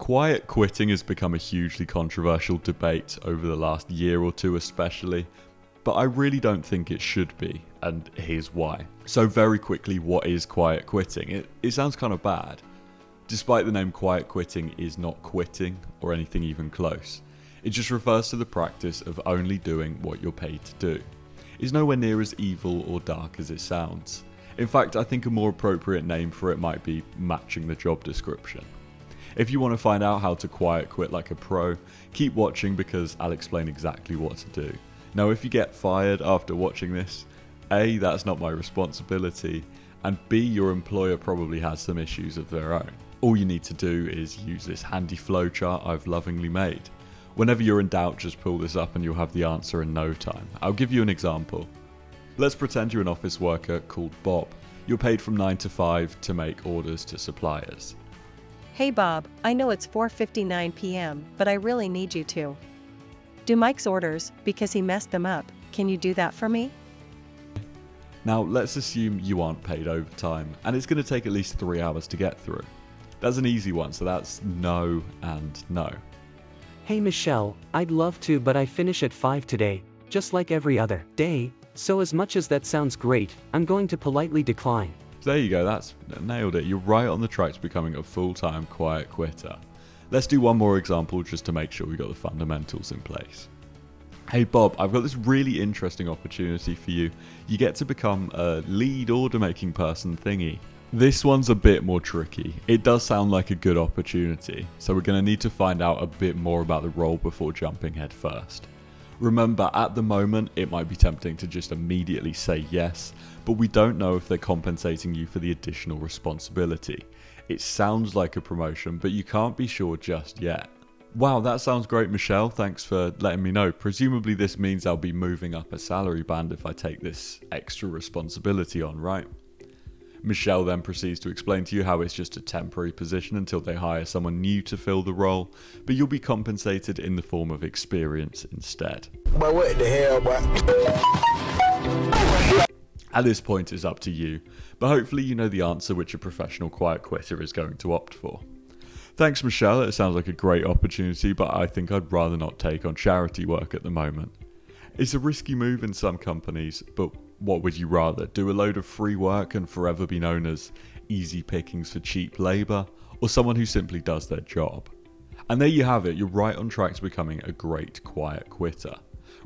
Quiet quitting has become a hugely controversial debate over the last year or two especially, but I really don't think it should be, and here's why. So very quickly, what is quiet quitting? It sounds kind of bad. Despite the name, quiet quitting is not quitting or anything even close. It just refers to the practice of only doing what you're paid to do. It's nowhere near as evil or dark as it sounds. In fact, I think a more appropriate name for it might be matching the job description. If you want to find out how to quiet quit like a pro, keep watching because I'll explain exactly what to do. Now, if you get fired after watching this, A, that's not my responsibility, and B, your employer probably has some issues of their own. All you need to do is use this handy flowchart I've lovingly made. Whenever you're in doubt, just pull this up and you'll have the answer in no time. I'll give you an example. Let's pretend you're an office worker called Bob. You're paid from 9 to 5 to make orders to suppliers. Hey Bob, I know it's 4:59 p.m., but I really need you to do Mike's orders because he messed them up. Can you do that for me? Now, let's assume you aren't paid overtime, and it's going to take at least 3 hours to get through. That's an easy one, so that's no and no. Hey Michelle, I'd love to, but I finish at 5 today, just like every other day, so as much as that sounds great, I'm going to politely decline. There you go, that's nailed it. You're right on the track to becoming a full-time quiet quitter. Let's do one more example just to make sure we got the fundamentals in place. Hey Bob, I've got this really interesting opportunity for you. You get to become a lead order making person thingy. This one's a bit more tricky. It does sound like a good opportunity, so we're going to need to find out a bit more about the role before jumping head first. Remember, at the moment, it might be tempting to just immediately say yes, but we don't know if they're compensating you for the additional responsibility. It sounds like a promotion, but you can't be sure just yet. Wow, that sounds great, Michelle. Thanks for letting me know. Presumably this means I'll be moving up a salary band if I take this extra responsibility on, right? Michelle then proceeds to explain to you how it's just a temporary position until they hire someone new to fill the role, but you'll be compensated in the form of experience instead. But what the hell, At this point it's up to you, but hopefully you know the answer which a professional quiet quitter is going to opt for. Thanks Michelle, it sounds like a great opportunity, but I think I'd rather not take on charity work at the moment. It's a risky move in some companies, but what would you rather? Do a load of free work and forever be known as easy pickings for cheap labour, or someone who simply does their job? And there you have it, you're right on track to becoming a great quiet quitter.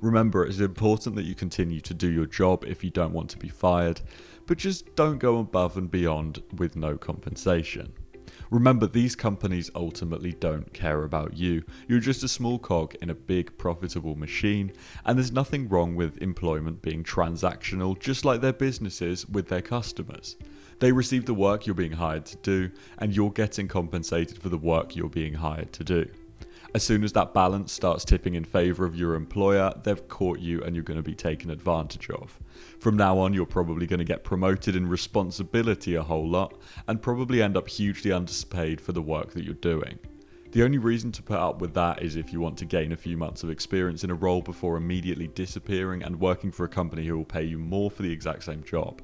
Remember, it's important that you continue to do your job if you don't want to be fired, but just don't go above and beyond with no compensation. Remember, these companies ultimately don't care about you. You're just a small cog in a big profitable machine, and there's nothing wrong with employment being transactional, just like their businesses with their customers. They receive the work you're being hired to do, and you're getting compensated for the work you're being hired to do. As soon as that balance starts tipping in favour of your employer, they've caught you and you're going to be taken advantage of. From now on, you're probably going to get promoted in responsibility a whole lot and probably end up hugely underpaid for the work that you're doing. The only reason to put up with that is if you want to gain a few months of experience in a role before immediately disappearing and working for a company who will pay you more for the exact same job.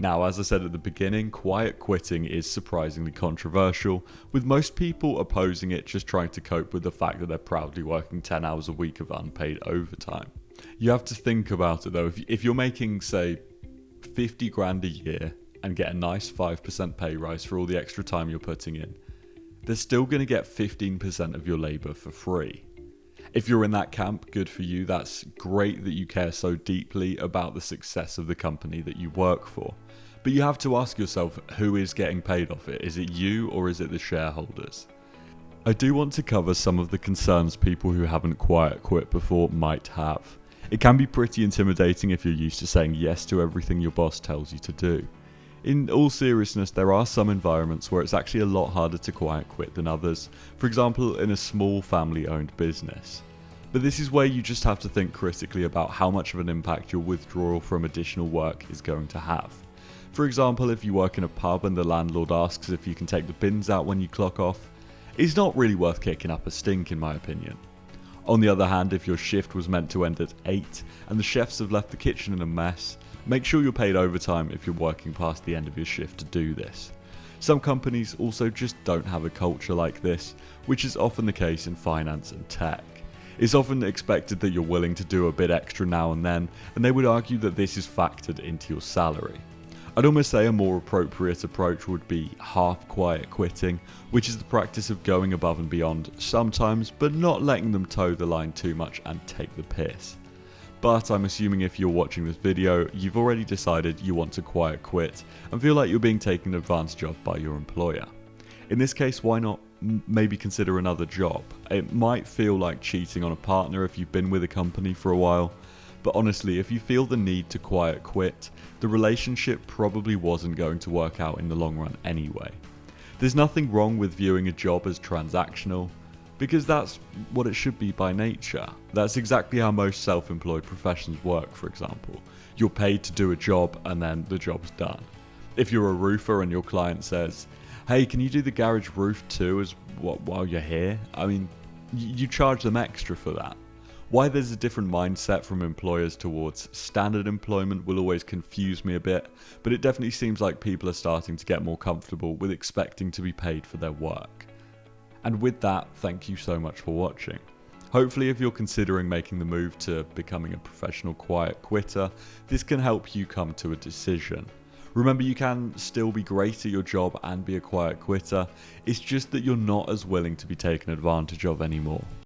Now, as I said at the beginning, quiet quitting is surprisingly controversial, with most people opposing it just trying to cope with the fact that they're proudly working 10 hours a week of unpaid overtime. You have to think about it though, if you're making, say, 50 grand a year and get a nice 5% pay rise for all the extra time you're putting in, they're still going to get 15% of your labour for free. If you're in that camp, good for you. That's great that you care so deeply about the success of the company that you work for. But you have to ask yourself, who is getting paid off it? Is it you or is it the shareholders? I do want to cover some of the concerns people who haven't quiet quit before might have. It can be pretty intimidating if you're used to saying yes to everything your boss tells you to do. In all seriousness, there are some environments where it's actually a lot harder to quiet quit than others, for example in a small family-owned business. But this is where you just have to think critically about how much of an impact your withdrawal from additional work is going to have. For example, if you work in a pub and the landlord asks if you can take the bins out when you clock off, it's not really worth kicking up a stink in my opinion. On the other hand, if your shift was meant to end at 8 and the chefs have left the kitchen in a mess, make sure you're paid overtime if you're working past the end of your shift to do this. Some companies also just don't have a culture like this, which is often the case in finance and tech. It's often expected that you're willing to do a bit extra now and then, and they would argue that this is factored into your salary. I'd almost say a more appropriate approach would be half quiet quitting, which is the practice of going above and beyond sometimes, but not letting them toe the line too much and take the piss. But I'm assuming if you're watching this video, you've already decided you want to quiet quit and feel like you're being taken advantage of by your employer. In this case, why not maybe consider another job? It might feel like cheating on a partner if you've been with a company for a while, but honestly, if you feel the need to quiet quit, the relationship probably wasn't going to work out in the long run anyway. There's nothing wrong with viewing a job as transactional, because that's what it should be by nature. That's exactly how most self-employed professions work, for example. You're paid to do a job and then the job's done. If you're a roofer and your client says, hey, can you do the garage roof too while you're here? I mean, you charge them extra for that. Why there's a different mindset from employers towards standard employment will always confuse me a bit, but it definitely seems like people are starting to get more comfortable with expecting to be paid for their work. And with that, thank you so much for watching. Hopefully, if you're considering making the move to becoming a professional quiet quitter, this can help you come to a decision. Remember, you can still be great at your job and be a quiet quitter, it's just that you're not as willing to be taken advantage of anymore.